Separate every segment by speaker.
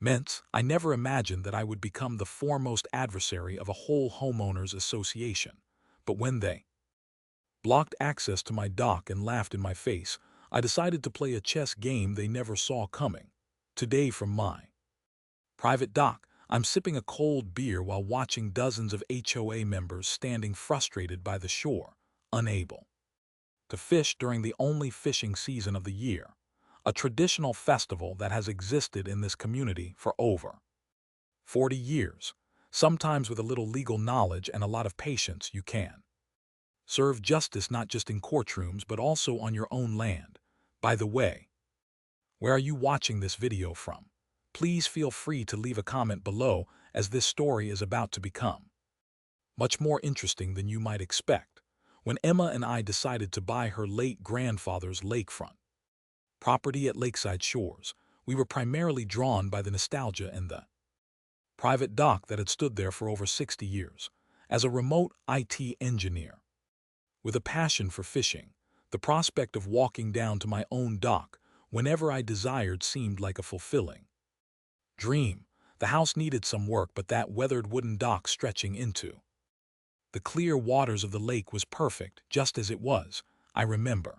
Speaker 1: Meant I never imagined that I would become the foremost adversary of a whole homeowners association. But when they blocked access to my dock and laughed in my face, I decided to play a chess game they never saw coming. Today from my private dock, I'm sipping a cold beer while watching dozens of HOA members standing frustrated by the shore, unable to fish during the only fishing season of the year, a traditional festival that has existed in this community for over 40 years. Sometimes with a little legal knowledge and a lot of patience you can serve justice not just in courtrooms but also on your own land. By the way, where are you watching this video from? Please feel free to leave a comment below, as this story is about to become much more interesting than you might expect. When Emma and I decided to buy her late grandfather's lakefront property at Lakeside Shores, we were primarily drawn by the nostalgia and the private dock that had stood there for over 60 years. As a remote IT engineer with a passion for fishing, the prospect of walking down to my own dock whenever I desired seemed like a fulfilling dream. The house needed some work, but that weathered wooden dock stretching into the clear waters of the lake was perfect, just as it was. I remember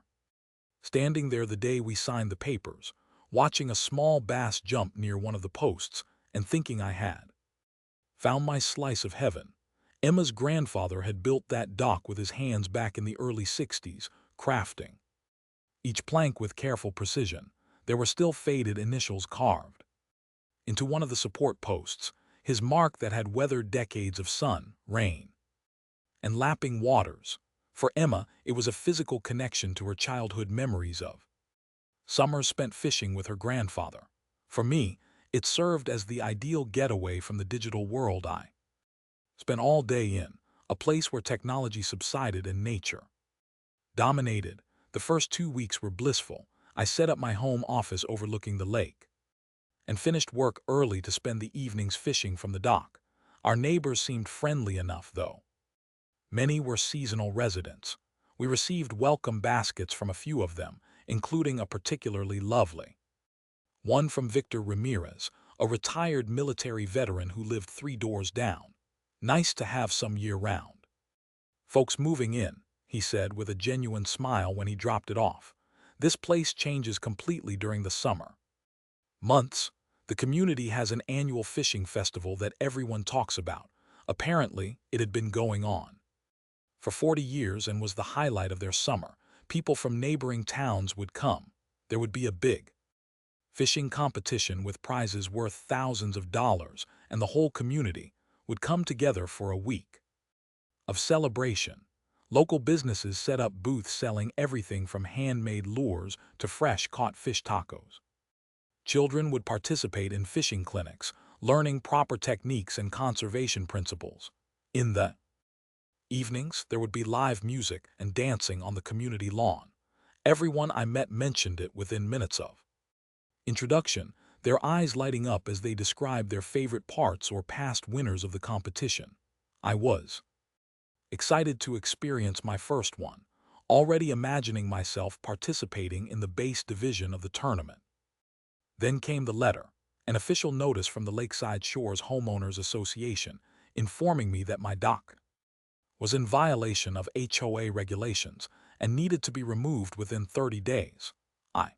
Speaker 1: standing there the day we signed the papers, watching a small bass jump near one of the posts, and thinking I had found my slice of heaven. Emma's grandfather had built that dock with his hands back in the early 60s, crafting each plank with careful precision. There were still faded initials carved into one of the support posts, his mark that had weathered decades of sun, rain, and lapping waters. For Emma, it was a physical connection to her childhood memories of summers spent fishing with her grandfather. For me, it served as the ideal getaway from the digital world I spent all day in, a place where technology subsided and nature dominated. The first 2 weeks were blissful. I set up my home office overlooking the lake and finished work early to spend the evenings fishing from the dock. Our neighbors seemed friendly enough, though many were seasonal residents. We received welcome baskets from a few of them, including a particularly lovely one from Victor Ramirez, a retired military veteran who lived 3 doors down. Nice to have some year-round folks moving in, he said with a genuine smile when he dropped it off. This place changes completely during the summer months. The community has an annual fishing festival that everyone talks about. Apparently, it had been going on for 40 years and was the highlight of their summer. People from neighboring towns would come. There would be a big fishing competition with prizes worth thousands of dollars, and the whole community would come together for a week of celebration. Local businesses set up booths selling everything from handmade lures to fresh-caught fish tacos. Children would participate in fishing clinics, learning proper techniques and conservation principles. In the evenings, there would be live music and dancing on the community lawn. Everyone I met mentioned it within minutes of introduction, their eyes lighting up as they described their favorite parts or past winners of the competition. I was excited to experience my first one, already imagining myself participating in the base division of the tournament. Then came the letter, an official notice from the Lakeside Shores Homeowners Association, informing me that my dock was in violation of HOA regulations and needed to be removed within 30 days. I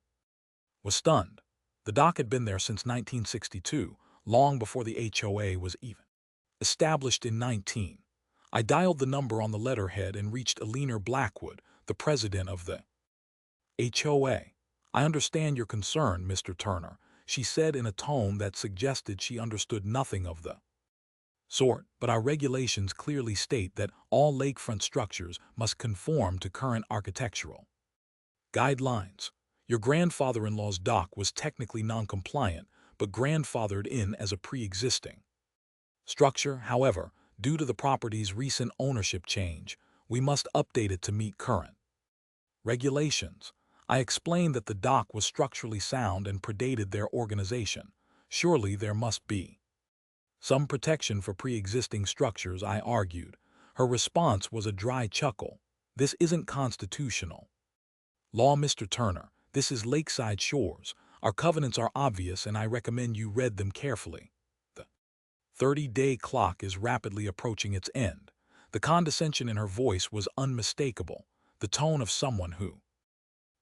Speaker 1: was stunned. The dock had been there since 1962, long before the HOA was even established in 19. I dialed the number on the letterhead and reached Eleanor Blackwood, the president of the HOA. I understand your concern, Mr. Turner, she said in a tone that suggested she understood nothing of the sort, but our regulations clearly state that all lakefront structures must conform to current architectural guidelines. Your grandfather-in-law's dock was technically non-compliant, but grandfathered in as a pre-existing structure. However, due to the property's recent ownership change, we must update it to meet current regulations. I explained that the dock was structurally sound and predated their organization. Surely there must be some protection for pre-existing structures, I argued. Her response was a dry chuckle. This isn't constitutional law, Mr. Turner. This is Lakeside Shores. Our covenants are obvious and I recommend you read them carefully. The 30-day clock is rapidly approaching its end. The condescension in her voice was unmistakable, the tone of someone who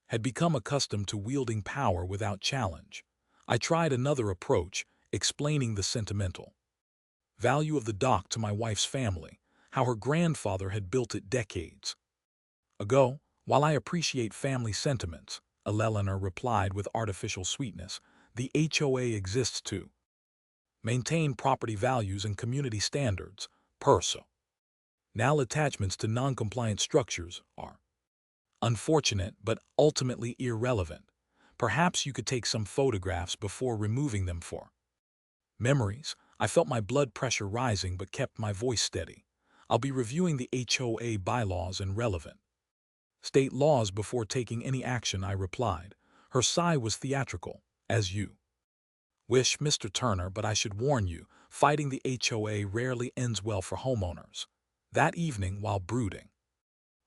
Speaker 1: had become accustomed to wielding power without challenge. I tried another approach, explaining the sentimental value of the dock to my wife's family, how her grandfather had built it decades ago. While I appreciate family sentiments, Eleanor replied with artificial sweetness, the HOA exists to maintain property values and community standards, perso. Now attachments to non-compliant structures are unfortunate but ultimately irrelevant. Perhaps you could take some photographs before removing them for memories. I felt my blood pressure rising but kept my voice steady. I'll be reviewing the HOA bylaws and relevant state laws before taking any action, I replied. Her sigh was theatrical. As you wish, Mr. Turner, but I should warn you, fighting the HOA rarely ends well for homeowners. That evening, while brooding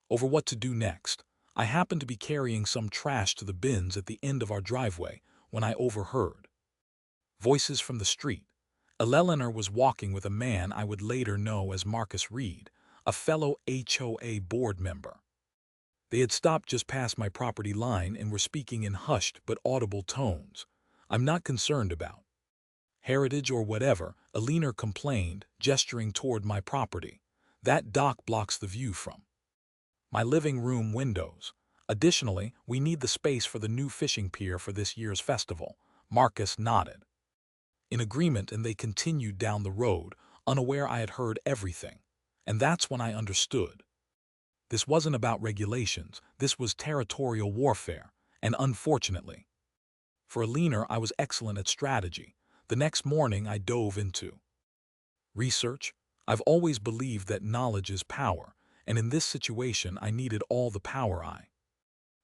Speaker 1: over what to do next, I happened to be carrying some trash to the bins at the end of our driveway when I overheard voices from the street. Eleanor was walking with a man I would later know as Marcus Reed, a fellow HOA board member. They had stopped just past my property line and were speaking in hushed but audible tones. I'm not concerned about heritage or whatever, Eleanor complained, gesturing toward my property. That dock blocks the view from my living room windows. Additionally, we need the space for the new fishing pier for this year's festival. Marcus nodded in agreement and they continued down the road, unaware I had heard everything. And that's when I understood. This wasn't about regulations, this was territorial warfare, and unfortunately, for Eleanor, I was excellent at strategy. The next morning I dove into research. I've always believed that knowledge is power, and in this situation I needed all the power I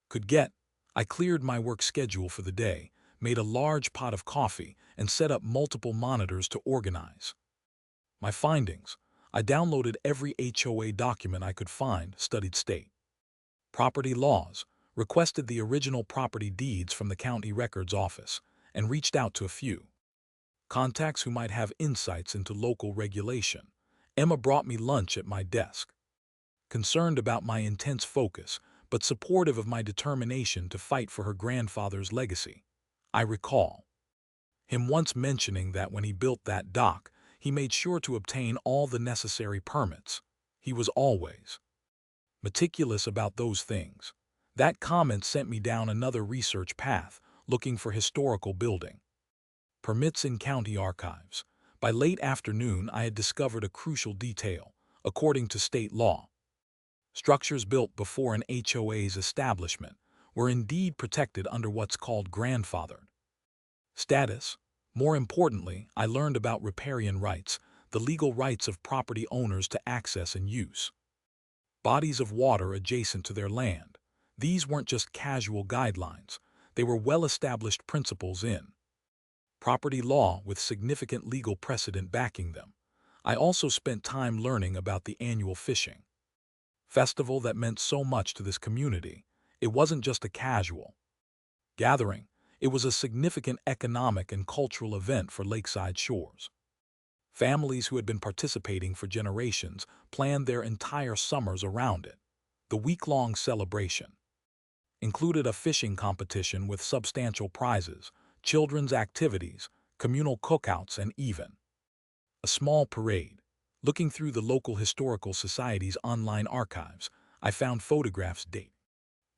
Speaker 1: could get. I cleared my work schedule for the day, made a large pot of coffee, and set up multiple monitors to organize my findings. I downloaded every HOA document I could find, studied state property laws, requested the original property deeds from the county records office, and reached out to a few contacts who might have insights into local regulation. Emma brought me lunch at my desk, concerned about my intense focus, but supportive of my determination to fight for her grandfather's legacy. I recall him once mentioning that when he built that dock, he made sure to obtain all the necessary permits. He was always meticulous about those things. That comment sent me down another research path, looking for historical building permits in county archives. By late afternoon, I had discovered a crucial detail. According to state law, structures built before an HOA's establishment were indeed protected under what's called grandfathered status. More importantly, I learned about riparian rights, the legal rights of property owners to access and use bodies of water adjacent to their land. These weren't just casual guidelines, they were well-established principles in property law with significant legal precedent backing them. I also spent time learning about the annual fishing festival that meant so much to this community. It wasn't just a casual gathering, it was a significant economic and cultural event for lakeside shores. Families who had been participating for generations planned their entire summers around it. The week-long celebration included a fishing competition with substantial prizes, children's activities, communal cookouts, and even a small parade. Looking through the local historical society's online archives, I found photographs date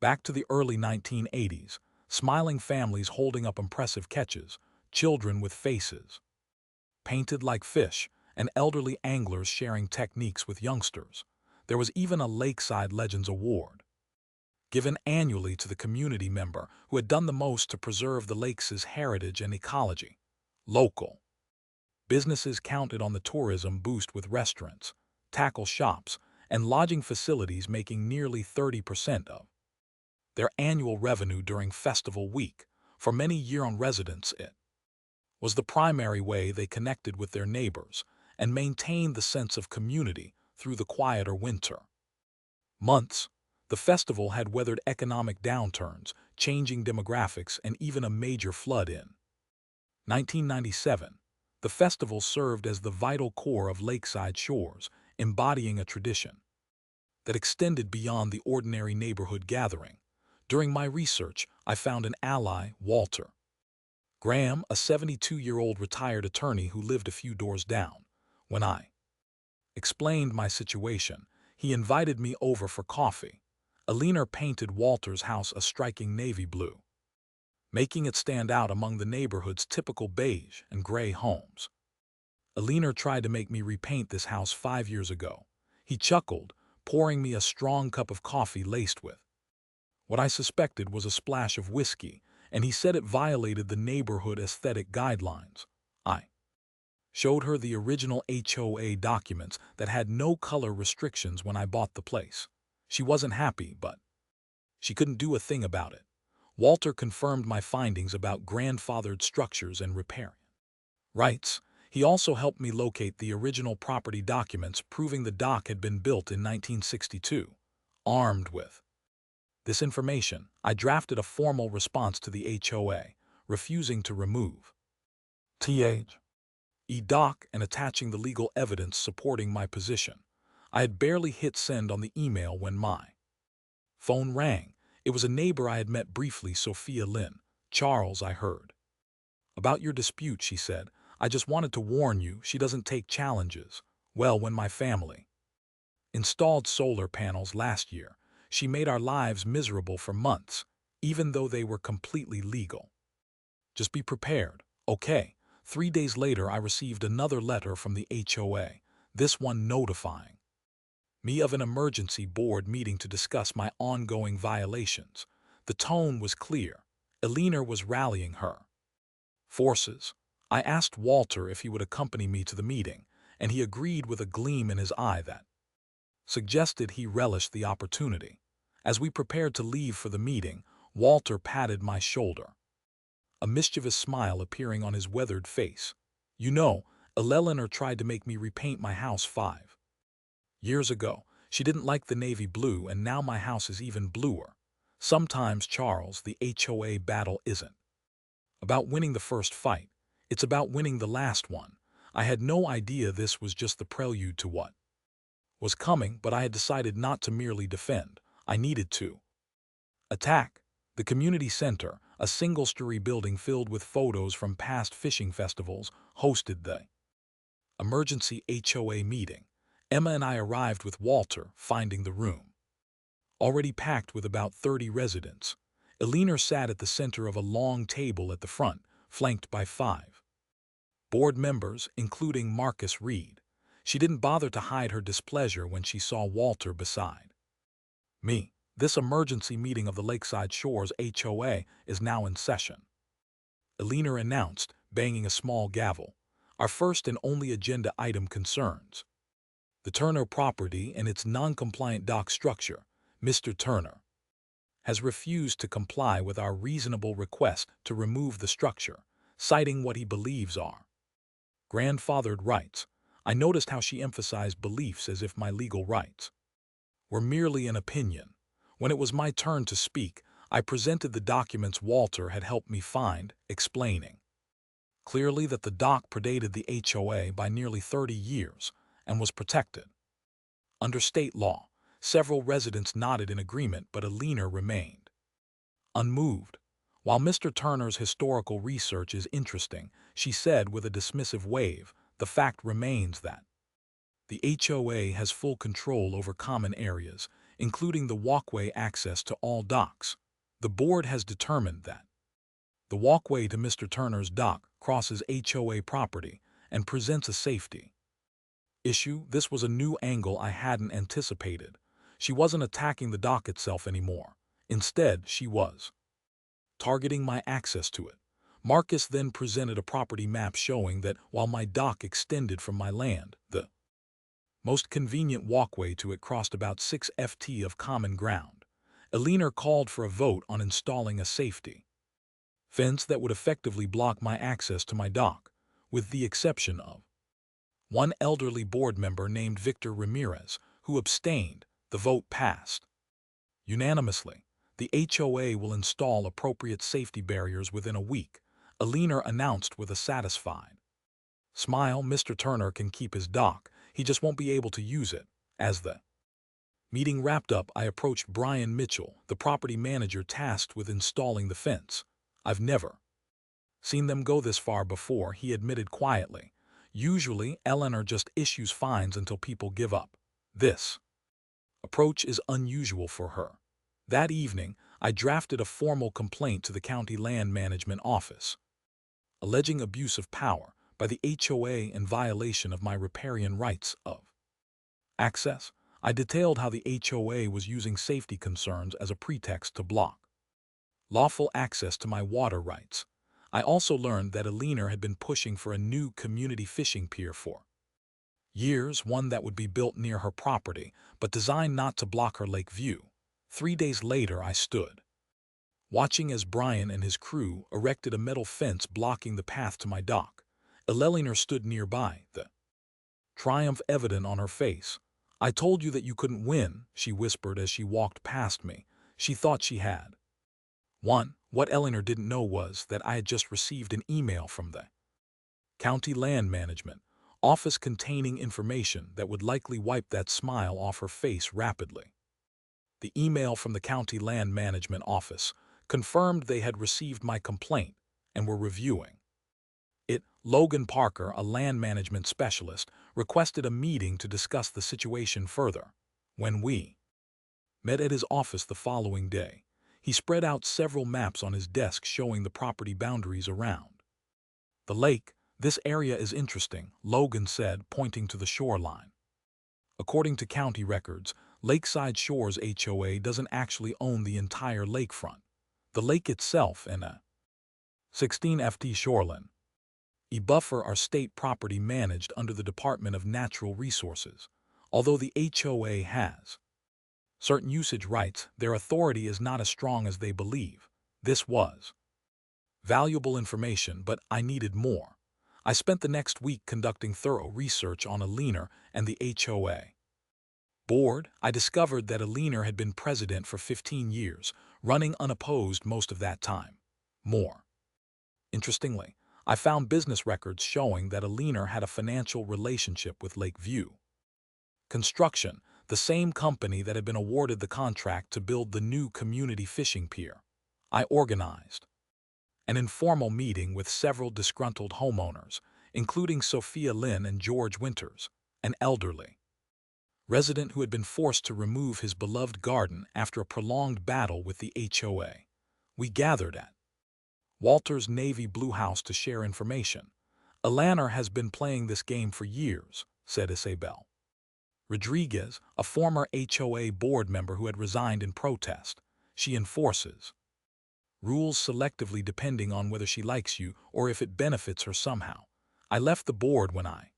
Speaker 1: back to the early 1980s, smiling families holding up impressive catches, children with faces painted like fish, and elderly anglers sharing techniques with youngsters. There was even a Lakeside Legends Award, given annually to the community member who had done the most to preserve the lake's heritage and ecology. Local businesses counted on the tourism boost with restaurants, tackle shops, and lodging facilities making nearly 30% of their annual revenue during festival week. For many year-round residents, it was the primary way they connected with their neighbors and maintained the sense of community through the quieter winter months. The festival had weathered economic downturns, changing demographics, and even a major flood in 1997. The festival served as the vital core of lakeside shores, embodying a tradition that extended beyond the ordinary neighborhood gathering. During my research, I found an ally, Walter Graham, a 72-year-old retired attorney who lived a few doors down. When I explained my situation, he invited me over for coffee. Alina painted Walter's house a striking navy blue, making it stand out among the neighborhood's typical beige and gray homes. Alina tried to make me repaint this house 5 years ago. He chuckled, pouring me a strong cup of coffee laced with what I suspected was a splash of whiskey, and he said it violated the neighborhood aesthetic guidelines. I showed her the original HOA documents that had no color restrictions when I bought the place. She wasn't happy, but she couldn't do a thing about it. Walter confirmed my findings about grandfathered structures and riparian rights. He also helped me locate the original property documents proving the dock had been built in 1962. Armed with this information, I drafted a formal response to the HOA, refusing to remove the dock and attaching the legal evidence supporting my position. I had barely hit send on the email when my phone rang. It was a neighbor I had met briefly, Sophia Lynn. "Charles," I heard about your dispute, she said. "I just wanted to warn you, she doesn't take challenges. Well, when my family installed solar panels last year, she made our lives miserable for months, even though they were completely legal. Just be prepared, okay?" 3 days later, I received another letter from the HOA, this one notifying me of an emergency board meeting to discuss my ongoing violations. The tone was clear. Alina was rallying her forces. I asked Walter if he would accompany me to the meeting, and he agreed with a gleam in his eye that suggested he relished the opportunity. As we prepared to leave for the meeting, Walter patted my shoulder, a mischievous smile appearing on his weathered face. "You know, Eleanor tried to make me repaint my house 5 years ago. She didn't like the navy blue, and now my house is even bluer. Sometimes, Charles, the HOA battle isn't about winning the first fight. It's about winning the last one." I had no idea this was just the prelude to what was coming, but I had decided not to merely defend. I needed to attack. The community center, a single-story building filled with photos from past fishing festivals, hosted the emergency HOA meeting. Emma and I arrived with Walter, finding the room already packed with about 30 residents. Alina sat at the center of a long table at the front, flanked by 5 board members, including Marcus Reed. She didn't bother to hide her displeasure when she saw Walter beside me. "This emergency meeting of the Lakeside Shores HOA is now in session," Alina announced, banging a small gavel. "Our first and only agenda item concerns the Turner property and its non-compliant dock structure. Mr. Turner has refused to comply with our reasonable request to remove the structure, citing what he believes are grandfathered rights." I noticed how she emphasized beliefs as if my legal rights were merely an opinion. When it was my turn to speak, I presented the documents Walter had helped me find, explaining clearly that the dock predated the HOA by nearly 30 years and was protected under state law. Several residents nodded in agreement, but Alina remained unmoved. "While Mr. Turner's historical research is interesting," she said with a dismissive wave, "the fact remains that the HOA has full control over common areas, including the walkway access to all docks. The board has determined that the walkway to Mr. Turner's dock crosses HOA property and presents a safety issue." This was a new angle I hadn't anticipated. She wasn't attacking the dock itself anymore. Instead, she was targeting my access to it. Marcus then presented a property map showing that while my dock extended from my land, the most convenient walkway to it crossed about 6 ft of common ground. Alina called for a vote on installing a safety fence that would effectively block my access to my dock, with the exception of one elderly board member named Victor Ramirez, who abstained. The vote passed unanimously. The HOA will install appropriate safety barriers within a week, a leaner announced with a satisfied smile. Mr. Turner can keep his dock, he just won't be able to use it. As the meeting wrapped up, I approached Brian Mitchell, the property manager tasked with installing the fence. I've never seen them go this far before, he admitted quietly. Usually, Eleanor just issues fines until people give up. This approach is unusual for her. That evening, I drafted a formal complaint to the county land management office, alleging abuse of power by the HOA in violation of my riparian rights of access. I detailed how the HOA was using safety concerns as a pretext to block lawful access to my water rights. I also learned that a leaner had been pushing for a new community fishing pier for years, one that would be built near her property, but designed not to block her lake view. 3 days later, I stood watching as Brian and his crew erected a metal fence blocking the path to my dock. Eleanor stood nearby, the triumph evident on her face. I told you that you couldn't win, she whispered as she walked past me. She thought she had won. What Eleanor didn't know was that I had just received an email from the county land management office containing information that would likely wipe that smile off her face rapidly. The email from the county land management office confirmed they had received my complaint and were reviewing it. Logan Parker, a land management specialist, requested a meeting to discuss the situation further. When we met at his office the following day, he spread out several maps on his desk showing the property boundaries around the lake. This area is interesting, Logan said, pointing to the shoreline. According to county records, Lakeside Shores HOA doesn't actually own the entire lakefront. The lake itself and a 16ft shoreline buffer are state property managed under the Department of Natural Resources. Although the HOA has certain usage rights, their authority is not as strong as they believe. This was valuable information, but I needed more. I spent the next week conducting thorough research on a leaner and the HOA board. I discovered that a leaner had been president for 15 years, running unopposed most of that time. More interestingly, I found business records showing that a leaner had a financial relationship with Lakeview Construction, the same company that had been awarded the contract to build the new community fishing pier. I organized an informal meeting with several disgruntled homeowners, including Sophia Lynn and George Winters, an elderly resident who had been forced to remove his beloved garden after a prolonged battle with the HOA. We gathered at Walter's navy blue house to share information. Eleanor has been playing this game for years, said Isabel Rodriguez, a former HOA board member who had resigned in protest. She enforces rules selectively depending on whether she likes you or if it benefits her somehow. I left the board when I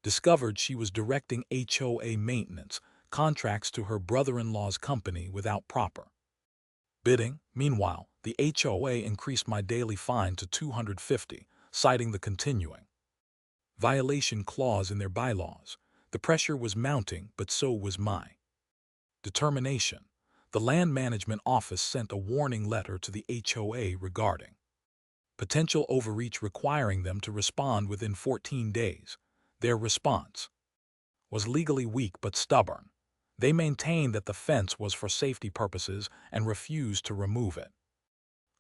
Speaker 1: discovered she was directing HOA maintenance contracts to her brother-in-law's company without proper bidding. Meanwhile, the HOA increased my daily fine to $250, citing the continuing violation clause in their bylaws. The pressure was mounting, but so was my determination. The land management office sent a warning letter to the HOA regarding potential overreach, requiring them to respond within 14 days. Their response was legally weak but stubborn. They maintained that the fence was for safety purposes and refused to remove it.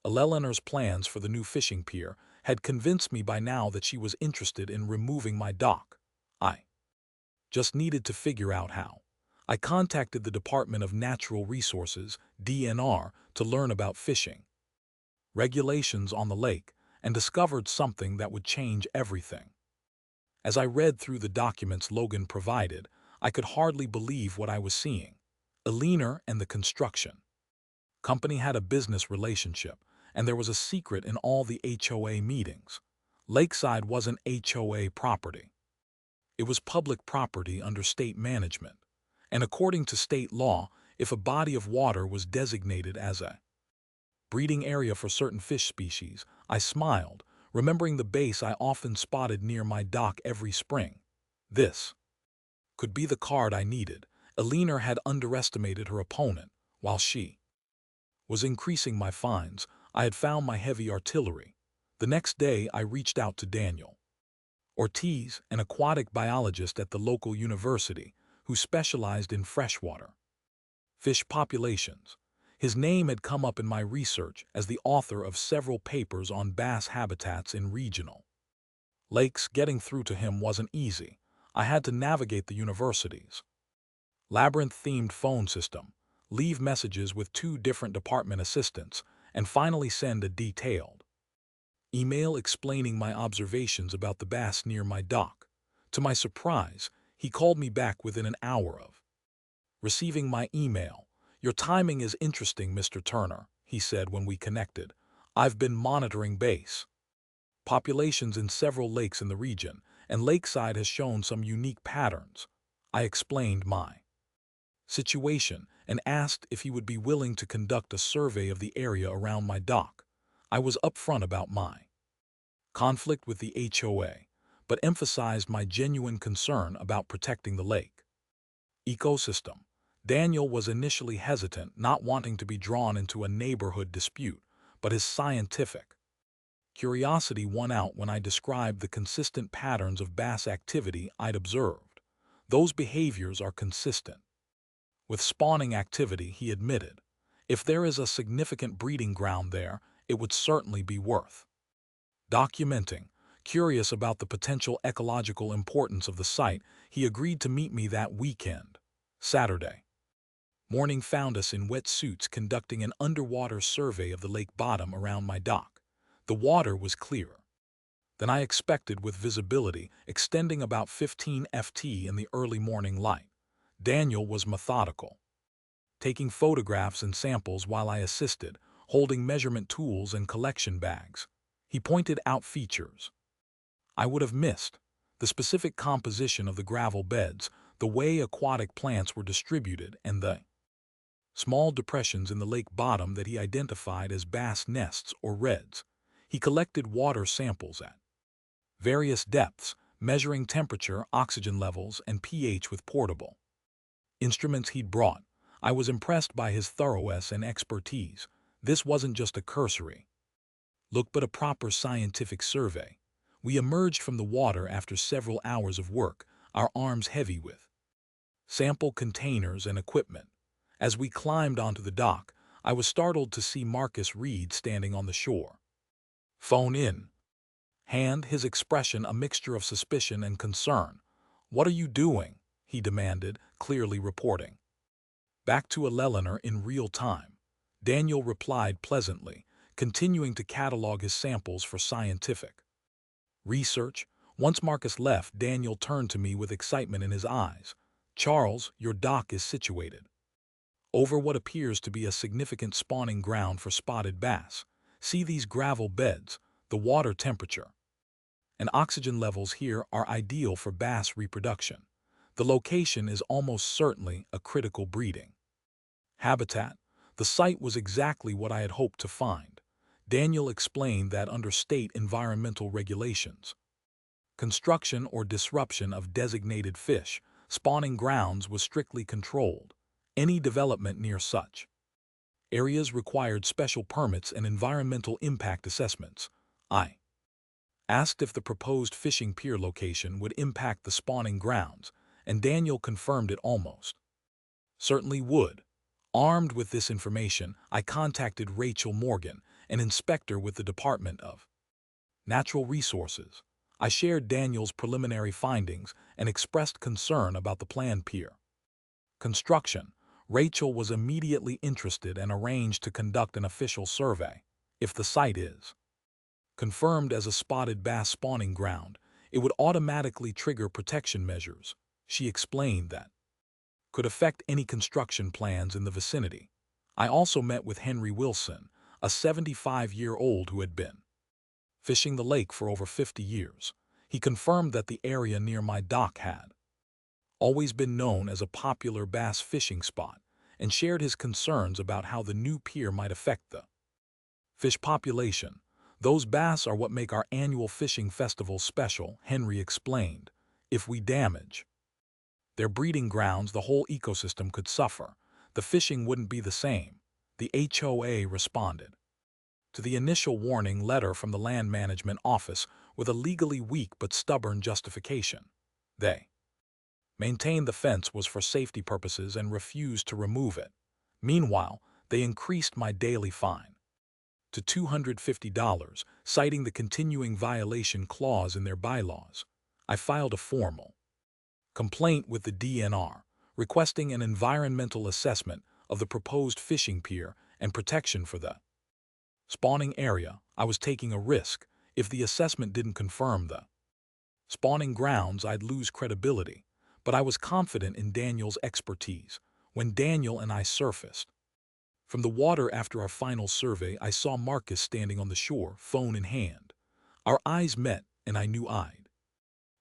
Speaker 1: Eleanor's plans for the new fishing pier had convinced me by now that she was interested in removing my dock. I just needed to figure out how. I contacted the Department of Natural Resources, DNR, to learn about fishing regulations on the lake and discovered something that would change everything. As I read through the documents Logan provided, I could hardly believe what I was seeing. A leaner and the construction company had a business relationship, and there was a secret in all the HOA meetings. Lakeside wasn't HOA property. It was public property under state management, and according to state law, if a body of water was designated as a breeding area for certain fish species, I smiled, remembering the bass I often spotted near my dock every spring. This could be the card I needed. A leaner had underestimated her opponent, while she was increasing my finds. I had found my heavy artillery. The next day, I reached out to Daniel Ortiz, an aquatic biologist at the local university, who specialized in freshwater fish populations. His name had come up in my research as the author of several papers on bass habitats in regional lakes. Getting through to him wasn't easy. I had to navigate the university's labyrinth-themed phone system, leave messages with 2 different department assistants, and finally send a detailed email explaining my observations about the bass near my dock. To my surprise, he called me back within an hour of receiving my email. "Your timing is interesting, Mr. Turner," he said when we connected. "I've been monitoring bass populations in several lakes in the region, and Lakeside has shown some unique patterns." I explained my situation and asked if he would be willing to conduct a survey of the area around my dock. I was upfront about my conflict with the HOA, but emphasized my genuine concern about protecting the lake ecosystem. Daniel was initially hesitant, not wanting to be drawn into a neighborhood dispute, but his scientific curiosity won out when I described the consistent patterns of bass activity I'd observed. "Those behaviors are consistent with spawning activity," he admitted. "If there is a significant breeding ground there, it would certainly be worth documenting." Curious about the potential ecological importance of the site, he agreed to meet me that weekend. Saturday morning found us in wetsuits conducting an underwater survey of the lake bottom around my dock. The water was clearer than I expected, with visibility extending about 15 ft in the early morning light. Daniel was methodical, taking photographs and samples while I assisted, holding measurement tools and collection bags. He pointed out features I would have missed: the specific composition of the gravel beds, the way aquatic plants were distributed, and the small depressions in the lake bottom that he identified as bass nests or redds. He collected water samples at various depths, measuring temperature, oxygen levels, and pH with portable instruments he'd brought. I was impressed by his thoroughness and expertise. This wasn't just a cursory look, but a proper scientific survey. We emerged from the water after several hours of work, our arms heavy with sample containers and equipment. As we climbed onto the dock, I was startled to see Marcus Reed standing on the shore, phone in hand, his expression a mixture of suspicion and concern. "What are you doing?" he demanded, clearly reporting back to Eleanor in real time. Daniel replied pleasantly, continuing to catalog his samples for scientific research. Once Marcus left, Daniel turned to me with excitement in his eyes. "Charles, your dock is situated over what appears to be a significant spawning ground for spotted bass. See these gravel beds. The water temperature and oxygen levels here are ideal for bass reproduction. The location is almost certainly a critical breeding habitat." The site was exactly what I had hoped to find. Daniel explained that under state environmental regulations, construction or disruption of designated fish spawning grounds was strictly controlled. Any development near such areas required special permits and environmental impact assessments. I asked if the proposed fishing pier location would impact the spawning grounds, and Daniel confirmed it almost certainly would. Armed with this information, I contacted Rachel Morgan, an inspector with the Department of Natural Resources. I shared Daniel's preliminary findings and expressed concern about the planned pier construction. Rachel was immediately interested and arranged to conduct an official survey. "If the site is confirmed as a spotted bass spawning ground, it would automatically trigger protection measures," she explained, that could affect any construction plans in the vicinity. I also met with Henry Wilson, a 75-year-old who had been fishing the lake for over 50 years. He confirmed that the area near my dock had always been known as a popular bass fishing spot, and shared his concerns about how the new pier might affect the fish population. "Those bass are what make our annual fishing festival special," Henry explained. "If we damage their breeding grounds, the whole ecosystem could suffer. The fishing wouldn't be the same." The HOA responded to the initial warning letter from the Land Management Office with a legally weak but stubborn justification. They maintained the fence was for safety purposes and refused to remove it. Meanwhile, they increased my daily fine to $250, citing the continuing violation clause in their bylaws. I filed a formal complaint with the DNR, requesting an environmental assessment of the proposed fishing pier and protection for the spawning area. I was taking a risk. If the assessment didn't confirm the spawning grounds, I'd lose credibility. But I was confident in Daniel's expertise. When Daniel and I surfaced from the water after our final survey, I saw Marcus standing on the shore, phone in hand. Our eyes met, and I knew I'd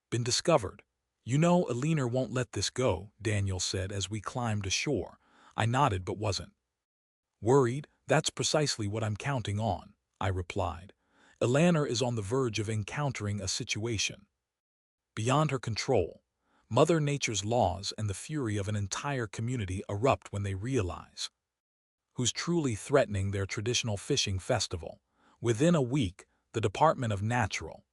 Speaker 1: been discovered. "You know, Alina won't let this go," Daniel said as we climbed ashore. I nodded but wasn't worried. "That's precisely what I'm counting on," I replied. "Alana is on the verge of encountering a situation beyond her control. Mother Nature's laws and the fury of an entire community erupt when they realize who's truly threatening their traditional fishing festival." Within a week, the Department of Natural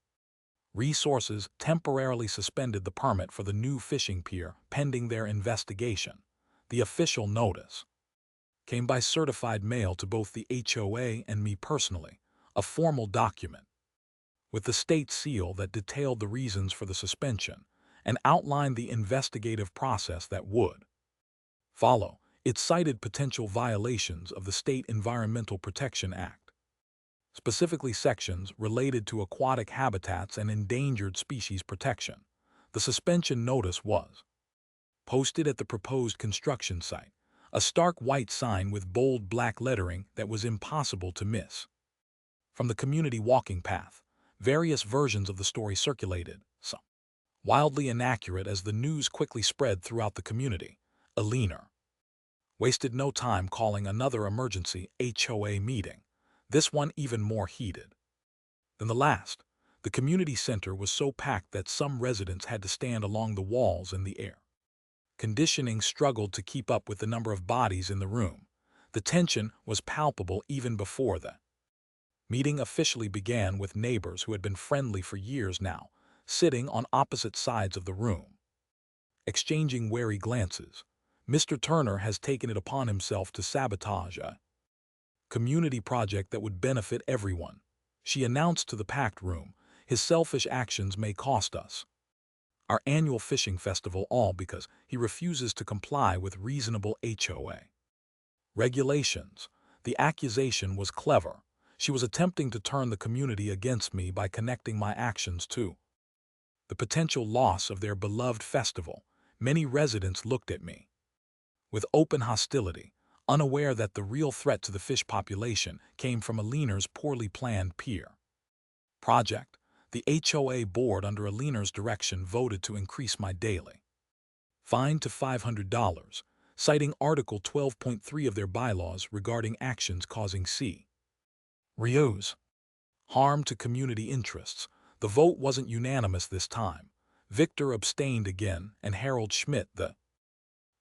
Speaker 1: Resources temporarily suspended the permit for the new fishing pier pending their investigation. The official notice came by certified mail to both the HOA and me personally, a formal document with the state seal that detailed the reasons for the suspension and outlined the investigative process that would follow. It cited potential violations of the State Environmental Protection Act, specifically sections related to aquatic habitats and endangered species protection. The suspension notice was posted at the proposed construction site, a stark white sign with bold black lettering that was impossible to miss. From the community walking path, various versions of the story circulated, some wildly inaccurate as the news quickly spread throughout the community. Alina wasted no time calling another emergency HOA meeting, this one even more heated than the last. The community center was so packed that some residents had to stand along the walls in the air conditioning struggled to keep up with the number of bodies in the room. The tension was palpable even before the meeting officially began, with neighbors who had been friendly for years now sitting on opposite sides of the room, exchanging wary glances. "Mr. Turner has taken it upon himself to sabotage a community project that would benefit everyone," she announced to the packed room. "His selfish actions may cost us our annual fishing festival, all because he refuses to comply with reasonable HOA regulations." The accusation was clever. She was attempting to turn the community against me by connecting my actions to the potential loss of their beloved festival. Many residents looked at me with open hostility, unaware that the real threat to the fish population came from Alina's poorly planned pier project. The HOA board under Alina's direction voted to increase my daily fine to $500, citing Article 12.3 of their bylaws regarding actions causing serious harm to community interests. The vote wasn't unanimous this time. Victor abstained again, and Harold Schmidt, the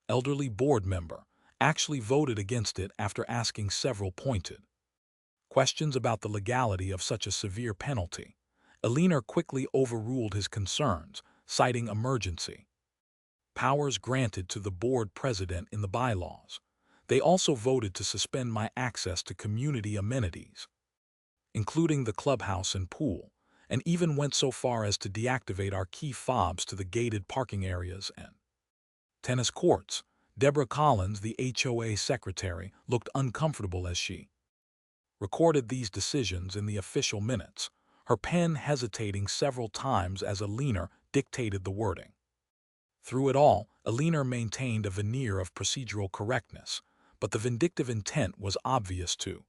Speaker 1: elderly board member, actually voted against it after asking several pointed questions about the legality of such a severe penalty. Alina quickly overruled his concerns, citing emergency powers granted to the board president in the bylaws. They also voted to suspend my access to community amenities, including the clubhouse and pool, and even went so far as to deactivate our key fobs to the gated parking areas and tennis courts. Deborah Collins, the HOA secretary, looked uncomfortable as she recorded these decisions in the official minutes, her pen hesitating several times as Alina dictated the wording. Through it all, Alina maintained a veneer of procedural correctness, but the vindictive intent was obvious to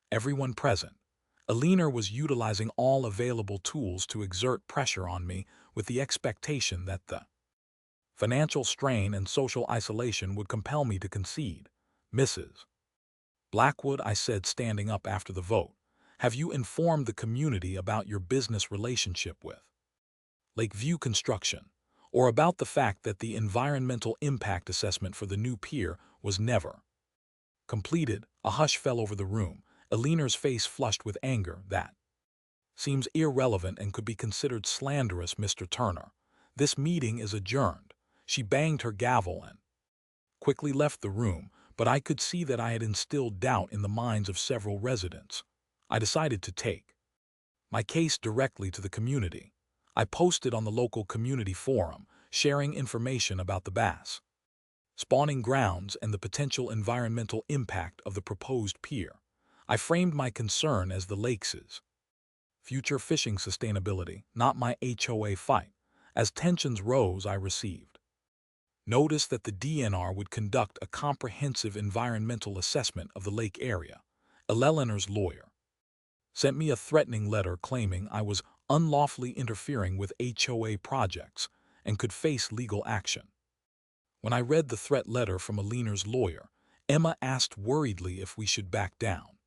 Speaker 1: everyone present. Alina was utilizing all available tools to exert pressure on me, with the expectation that the financial strain and social isolation would compel me to concede. "Mrs. Blackwood," I said, standing up after the vote, "have you informed the community about your business relationship with Lakeview Construction, or about the fact that the environmental impact assessment for the new pier was never completed?" A hush fell over the room, Eleanor's face flushed with anger. That seems irrelevant and could be considered slanderous, Mr. Turner. This meeting is adjourned. She banged her gavel and quickly left the room, but I could see that I had instilled doubt in the minds of several residents. I decided to take my case directly to the community. I posted on the local community forum, sharing information about the bass spawning grounds and the potential environmental impact of the proposed pier. I framed my concern as the lake's future fishing sustainability, not my HOA fight. As tensions rose, I received notice that the DNR would conduct a comprehensive environmental assessment of the lake area. Eleanor's lawyer sent me a threatening letter claiming I was unlawfully interfering with HOA projects and could face legal action. When I read the threat letter from Eleanor's lawyer, Emma asked worriedly if we should back down.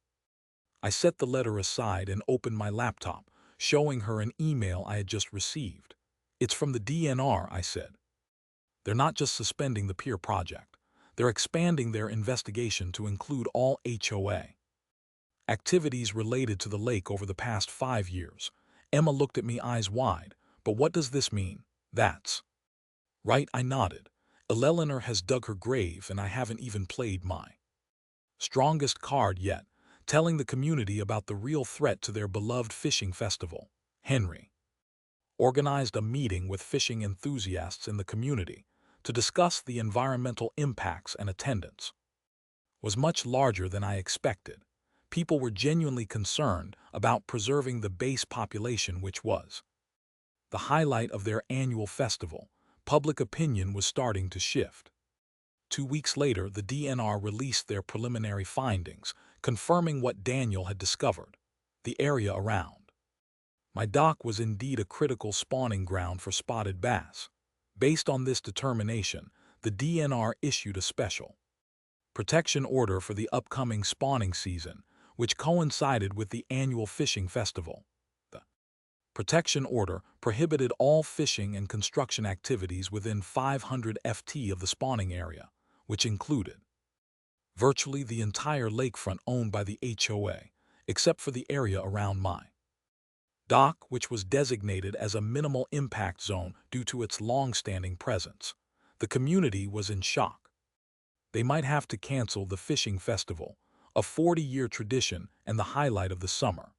Speaker 1: I set the letter aside and opened my laptop, showing her an email I had just received. "It's from the DNR," I said. "They're not just suspending the pier project. They're expanding their investigation to include all HOA activities related to the lake over the past 5 years." Emma looked at me eyes wide. "But what does this mean?" "That's right," I nodded. "Eleanor has dug her grave and I haven't even played my strongest card yet, telling the community about the real threat to their beloved fishing festival." Henry organized a meeting with fishing enthusiasts in the community to discuss the environmental impacts, and attendance was much larger than I expected. People were genuinely concerned about preserving the base population, which was the highlight of their annual festival. Public opinion was starting to shift. 2 weeks later, the DNR released their preliminary findings, confirming what Daniel had discovered. The area around my dock was indeed a critical spawning ground for spotted bass. Based on this determination, the DNR issued a special protection order for the upcoming spawning season, which coincided with the annual fishing festival. The protection order prohibited all fishing and construction activities within 500 ft of the spawning area, which included virtually the entire lakefront owned by the HOA, except for the area around my dock, which was designated as a minimal impact zone due to its long-standing presence. The community was in shock. They might have to cancel the fishing festival, a 40-year tradition and the highlight of the summer.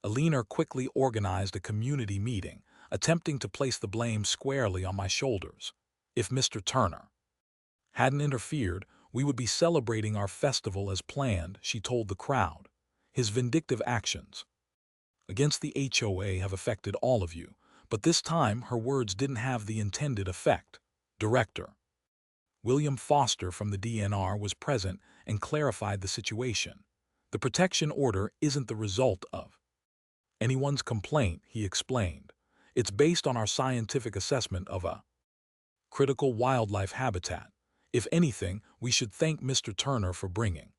Speaker 1: Eleanor quickly organized a community meeting, attempting to place the blame squarely on my shoulders. If Mr. Turner hadn't interfered, we would be celebrating our festival as planned, she told the crowd. His vindictive actions against the HOA have affected all of you, but this time her words didn't have the intended effect. Director William Foster from the DNR was present and clarified the situation. "The protection order isn't the result of anyone's complaint," he explained. "It's based on our scientific assessment of a critical wildlife habitat. If anything, we should thank Mr. Turner for bringing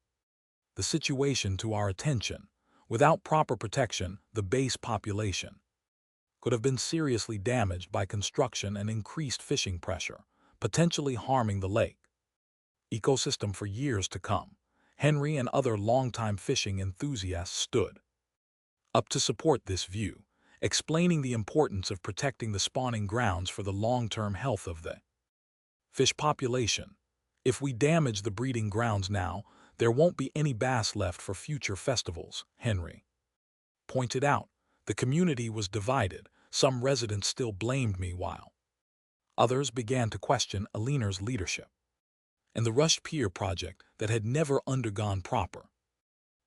Speaker 1: the situation to our attention. Without proper protection, the base population could have been seriously damaged by construction and increased fishing pressure, potentially harming the lake ecosystem for years to come." Henry and other longtime fishing enthusiasts stood up to support this view, explaining the importance of protecting the spawning grounds for the long-term health of the fish population. "If we damage the breeding grounds now, there won't be any bass left for future festivals," Henry pointed out. The community was divided. Some residents still blamed me, while others began to question Eleanor's leadership and the rushed pier project that had never undergone proper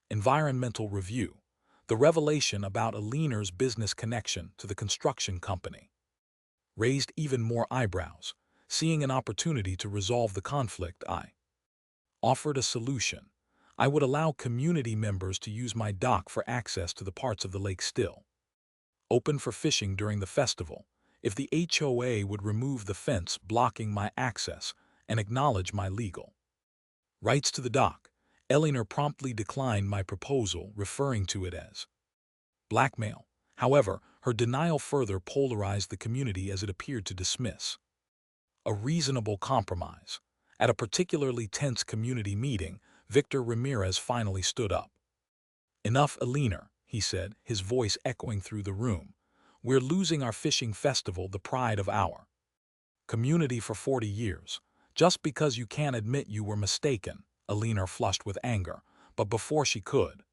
Speaker 1: environmental review. The revelation about Eleanor's business connection to the construction company raised even more eyebrows. Seeing an opportunity to resolve the conflict, I offered a solution. I would allow community members to use my dock for access to the parts of the lake still open for fishing during the festival, if the HOA would remove the fence blocking my access and acknowledge my legal rights to the dock. Eleanor promptly declined my proposal, referring to it as blackmail. However, her denial further polarized the community as it appeared to dismiss a reasonable compromise. At a particularly tense community meeting, Victor Ramirez finally stood up. "Enough, Alina," he said, his voice echoing through the room. "We're losing our fishing festival, the pride of our community for 40 years. Just because you can't admit you were mistaken." Alina flushed with anger, but before she could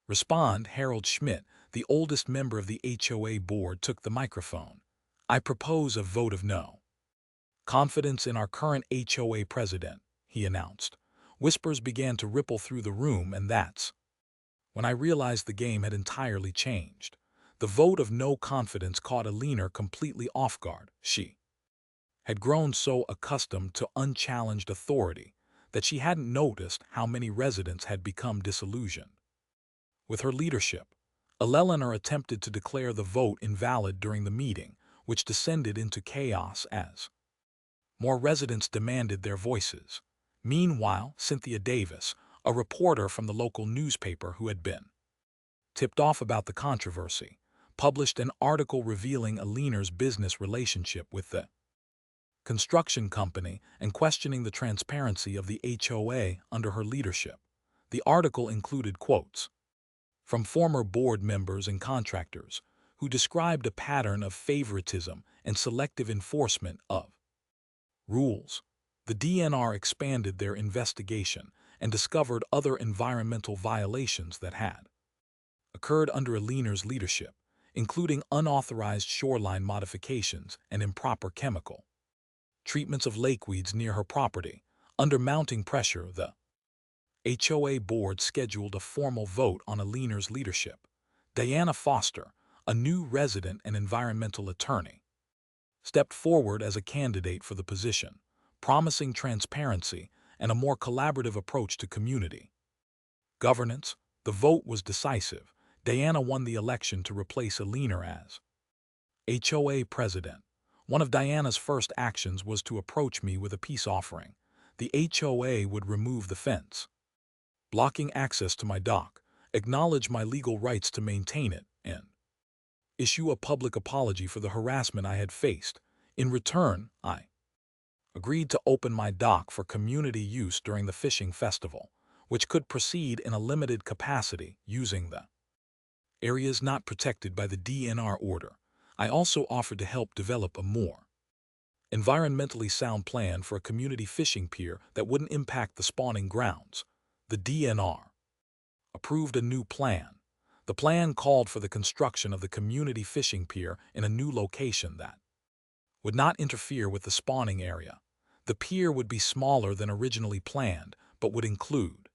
Speaker 1: respond, Harold Schmidt, the oldest member of the HOA board, took the microphone. "I propose a vote of no confidence in our current HOA president," he announced. Whispers began to ripple through the room, and that's when I realized the game had entirely changed. The vote of no confidence caught Alina completely off guard. She had grown so accustomed to unchallenged authority that she hadn't noticed how many residents had become disillusioned with her leadership. Eleanor attempted to declare the vote invalid during the meeting, which descended into chaos as more residents demanded their voices. Meanwhile, Cynthia Davis, a reporter from the local newspaper who had been tipped off about the controversy, published an article revealing Alina's business relationship with the construction company and questioning the transparency of the HOA under her leadership. The article included quotes from former board members and contractors who described a pattern of favoritism and selective enforcement of rules. The DNR expanded their investigation and discovered other environmental violations that had occurred under Alina's leadership, including unauthorized shoreline modifications and improper chemical treatments of lakeweeds near her property. Under mounting pressure, the HOA board scheduled a formal vote on Alina's leadership. Diana Foster, a new resident and environmental attorney, stepped forward as a candidate for the position, promising transparency and a more collaborative approach to community governance. The vote was decisive. Diana won the election to replace Alina as HOA president. One of Diana's first actions was to approach me with a peace offering. The HOA would remove the fence blocking access to my dock, acknowledge my legal rights to maintain it, and issue a public apology for the harassment I had faced. In return, I agreed to open my dock for community use during the fishing festival, which could proceed in a limited capacity using the areas not protected by the DNR order. I also offered to help develop a more environmentally sound plan for a community fishing pier that wouldn't impact the spawning grounds. The DNR approved a new plan. The plan called for the construction of the community fishing pier in a new location that would not interfere with the spawning area. The pier would be smaller than originally planned, but would include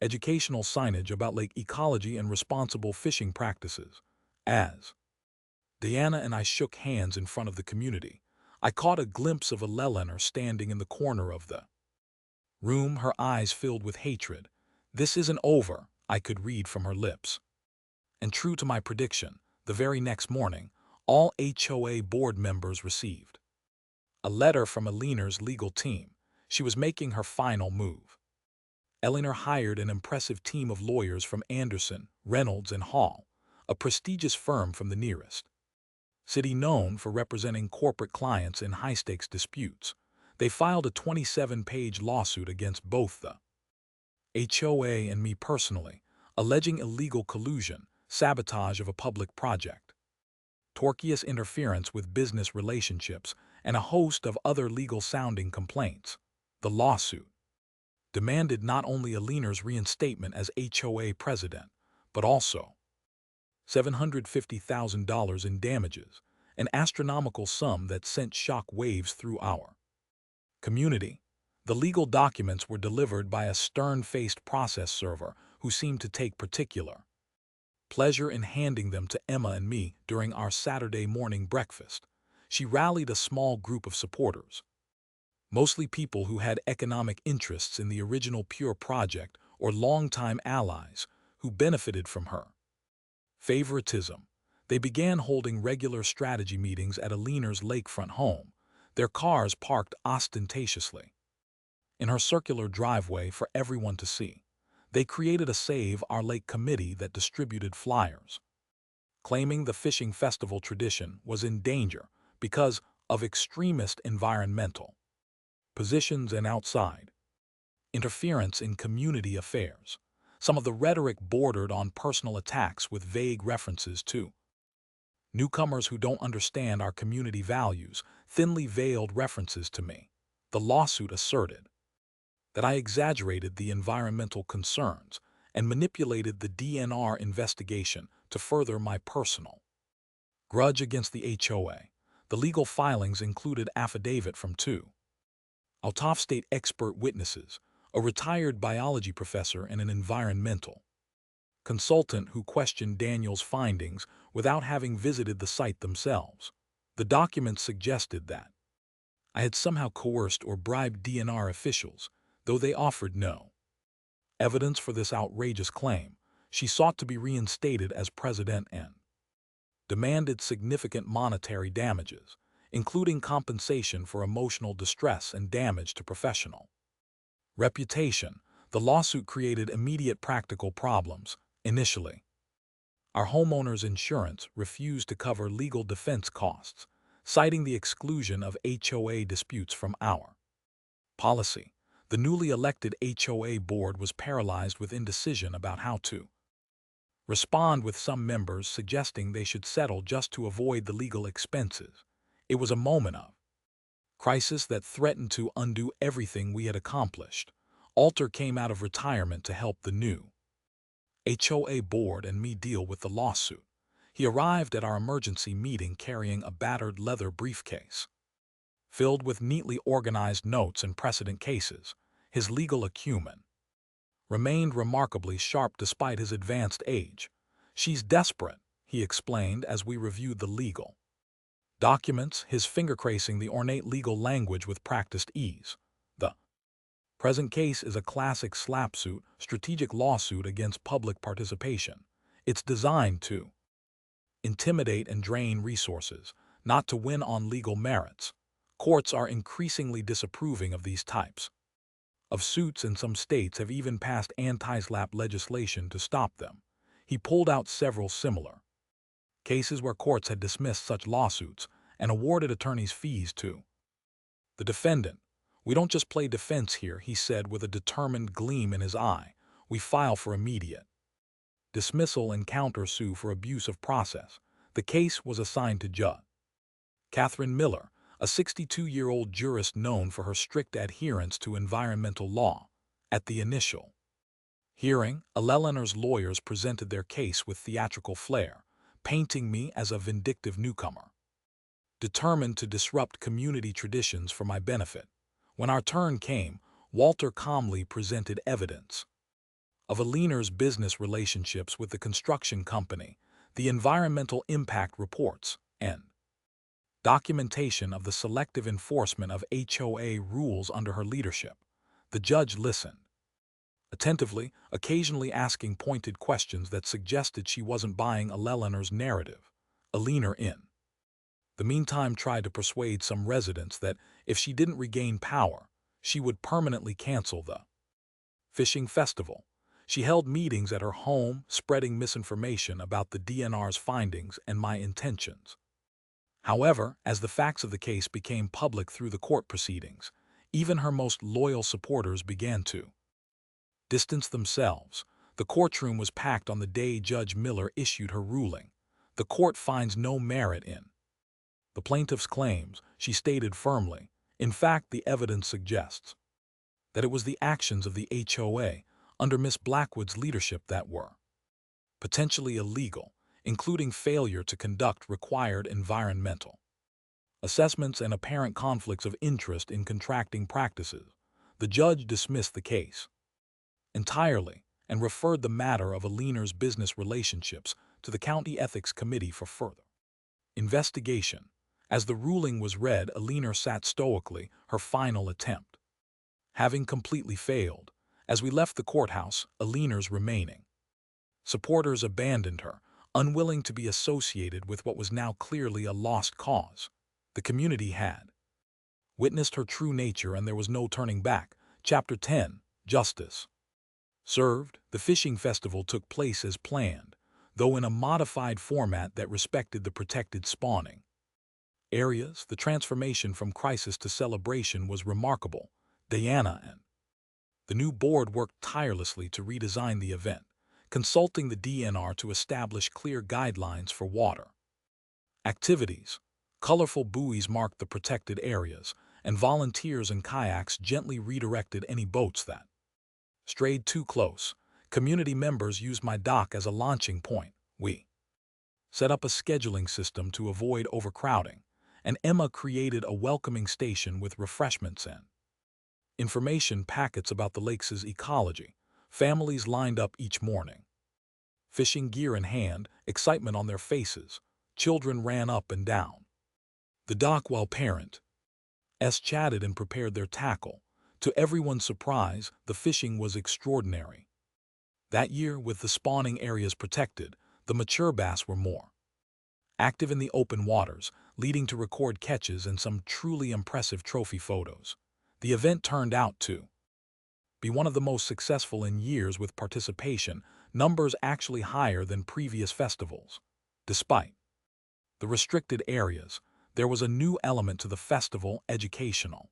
Speaker 1: educational signage about lake ecology and responsible fishing practices. As Diana and I shook hands in front of the community, I caught a glimpse of Eleanor standing in the corner of the room, her eyes filled with hatred. "This isn't over," I could read from her lips. And true to my prediction, the very next morning, all HOA board members received a letter from Alina's legal team. She was making her final move. Eleanor hired an impressive team of lawyers from Anderson, Reynolds, and Hall, a prestigious firm from the nearest city known for representing corporate clients in high-stakes disputes. They filed a 27-page lawsuit against both the HOA and me personally, alleging illegal collusion, sabotage of a public project, tortious interference with business relationships, and a host of other legal-sounding complaints. The lawsuit demanded not only Alina's reinstatement as HOA president, but also $750,000 in damages, an astronomical sum that sent shock waves through our community. The legal documents were delivered by a stern-faced process server who seemed to take particular pleasure in handing them to Emma and me during our Saturday morning breakfast. She rallied a small group of supporters, mostly people who had economic interests in the original Pure project or longtime allies who benefited from her favoritism. They began holding regular strategy meetings at Alina's lakefront home, their cars parked ostentatiously in her circular driveway for everyone to see. They created a Save Our Lake committee that distributed flyers, claiming the fishing festival tradition was in danger because of extremist environmental positions and outside interference in community affairs. Some of the rhetoric bordered on personal attacks with vague references to newcomers who don't understand our community values, thinly veiled references to me. The lawsuit asserted that I exaggerated the environmental concerns and manipulated the DNR investigation to further my personal grudge against the HOA. The legal filings included affidavit from two out-of-state expert witnesses, a retired biology professor and an environmental consultant who questioned Daniel's findings without having visited the site themselves. The documents suggested that I had somehow coerced or bribed DNR officials, though they offered no evidence for this outrageous claim. She sought to be reinstated as president and demanded significant monetary damages, including compensation for emotional distress and damage to professional reputation. The lawsuit created immediate practical problems. Initially, our homeowner's insurance refused to cover legal defense costs, citing the exclusion of HOA disputes from our policy. The newly elected HOA board was paralyzed with indecision about how to respond, with some members suggesting they should settle just to avoid the legal expenses. It was a moment of crisis that threatened to undo everything we had accomplished. Alter came out of retirement to help the new HOA board and me deal with the lawsuit. He arrived at our emergency meeting carrying a battered leather briefcase filled with neatly organized notes and precedent cases. His legal acumen remained remarkably sharp despite his advanced age. "She's desperate," he explained as we reviewed the legal documents, his finger tracing the ornate legal language with practiced ease. The present case is a classic SLAPP suit, strategic lawsuit against public participation. It's designed to intimidate and drain resources, not to win on legal merits. Courts are increasingly disapproving of these types of suits, and some states have even passed anti-SLAPP legislation to stop them. He pulled out several similar cases where courts had dismissed such lawsuits and awarded attorneys' fees to the defendant. "We don't just play defense here," he said with a determined gleam in his eye. "We file for immediate dismissal and counter-sue for abuse of process." The case was assigned to Judge Catherine Miller, a 62-year-old jurist known for her strict adherence to environmental law. At the initial hearing, Eleanor's lawyers presented their case with theatrical flair, painting me as a vindictive newcomer, determined to disrupt community traditions for my benefit. When our turn came, Walter calmly presented evidence of Eleanor's business relationships with the construction company, the environmental impact reports, and documentation of the selective enforcement of HOA rules under her leadership. The judge listened attentively, occasionally asking pointed questions that suggested she wasn't buying Eleanor's narrative. Eleanor, in the meantime, tried to persuade some residents that if she didn't regain power, she would permanently cancel the fishing festival. She held meetings at her home, spreading misinformation about the DNR's findings and my intentions. However, as the facts of the case became public through the court proceedings, even her most loyal supporters began to distance themselves. The courtroom was packed on the day Judge Miller issued her ruling. "The court finds no merit in the plaintiff's claims," she stated firmly. "In fact, the evidence suggests that it was the actions of the HOA under Miss Blackwood's leadership that were potentially illegal, including failure to conduct required environmental assessments and apparent conflicts of interest in contracting practices." The judge dismissed the case entirely and referred the matter of Eleanor's business relationships to the County Ethics Committee for further investigation. As the ruling was read, Eleanor sat stoically, her final attempt having completely failed. As we left the courthouse, Eleanor's remaining supporters abandoned her, unwilling to be associated with what was now clearly a lost cause. The community had witnessed her true nature, and there was no turning back. Chapter 10. Justice served. The fishing festival took place as planned, though in a modified format that respected the protected spawning areas. The transformation from crisis to celebration was remarkable. Diana and The new board worked tirelessly to redesign the event, consulting the DNR to establish clear guidelines for water activities. Colorful buoys marked the protected areas, and volunteers in kayaks gently redirected any boats that strayed too close. Community members used my dock as a launching point. We set up a scheduling system to avoid overcrowding, and Emma created a welcoming station with refreshments and information packets about the lake's ecology. Families lined up each morning, fishing gear in hand, excitement on their faces. Children ran up and down the dock while parents chatted and prepared their tackle. To everyone's surprise, the fishing was extraordinary. That year, with the spawning areas protected, the mature bass were more active in the open waters, leading to record catches and some truly impressive trophy photos. The event turned out to be one of the most successful in years, with participation numbers actually higher than previous festivals. Despite the restricted areas, there was a new element to the festival: educational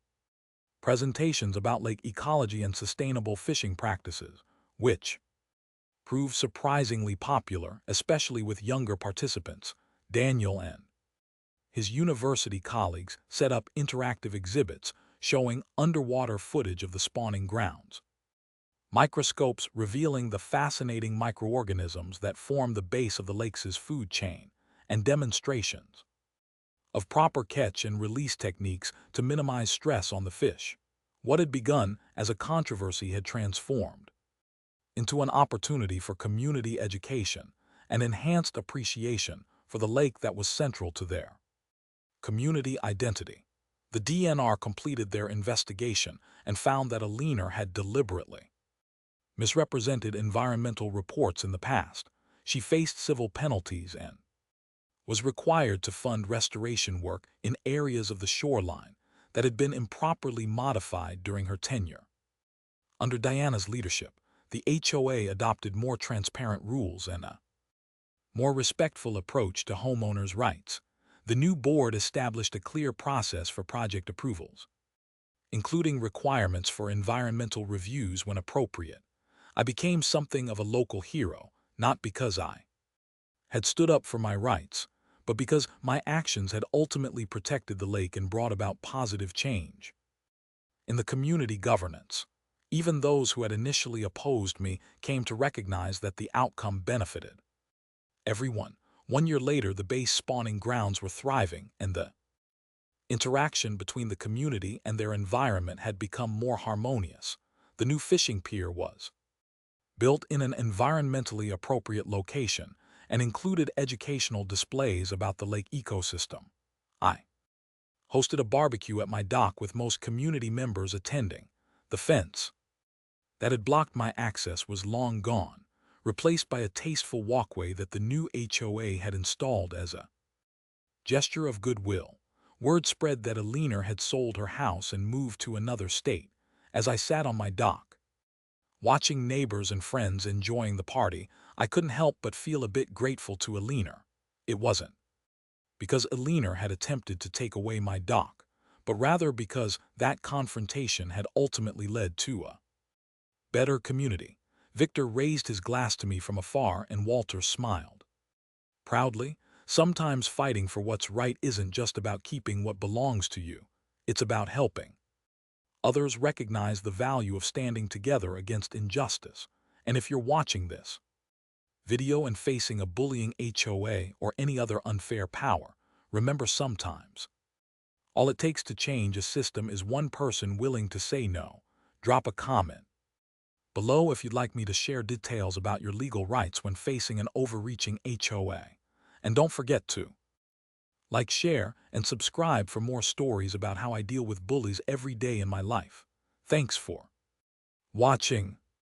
Speaker 1: presentations about lake ecology and sustainable fishing practices, which proved surprisingly popular, especially with younger participants. Daniel and his university colleagues set up interactive exhibits showing underwater footage of the spawning grounds, microscopes revealing the fascinating microorganisms that form the base of the lake's food chain, and demonstrations of proper catch and release techniques to minimize stress on the fish. What had begun as a controversy had transformed into an opportunity for community education and enhanced appreciation for the lake that was central to their community identity. The DNR completed their investigation and found that a leaner had deliberately misrepresented environmental reports in the past. She faced civil penalties and was required to fund restoration work in areas of the shoreline that had been improperly modified during her tenure. Under Diana's leadership, the HOA adopted more transparent rules and a more respectful approach to homeowners' rights. The new board established a clear process for project approvals, including requirements for environmental reviews when appropriate. I became something of a local hero, not because I had stood up for my rights, but because my actions had ultimately protected the lake and brought about positive change in the community governance. Even those who had initially opposed me came to recognize that the outcome benefited everyone. 1 year later, the base spawning grounds were thriving, and the interaction between the community and their environment had become more harmonious. The new fishing pier was built in an environmentally appropriate location and included educational displays about the lake ecosystem. I hosted a barbecue at my dock with most community members attending. The fence that had blocked my access was long gone, replaced by a tasteful walkway that the new HOA had installed as a gesture of goodwill. Word spread that a leaner had sold her house and moved to another state. As I sat on my dock, watching neighbors and friends enjoying the party, I couldn't help but feel a bit grateful to a leaner. It wasn't because a leaner had attempted to take away my dock, but rather because that confrontation had ultimately led to a better community. Victor raised his glass to me from afar, and Walter smiled proudly. Sometimes fighting for what's right isn't just about keeping what belongs to you. It's about helping others recognize the value of standing together against injustice. And if you're watching this video and facing a bullying HOA or any other unfair power, remember, sometimes all it takes to change a system is one person willing to say no. Drop a comment below if you'd like me to share details about your legal rights when facing an overreaching HOA. And don't forget to like, share, and subscribe for more stories about how I deal with bullies every day in my life. Thanks for watching.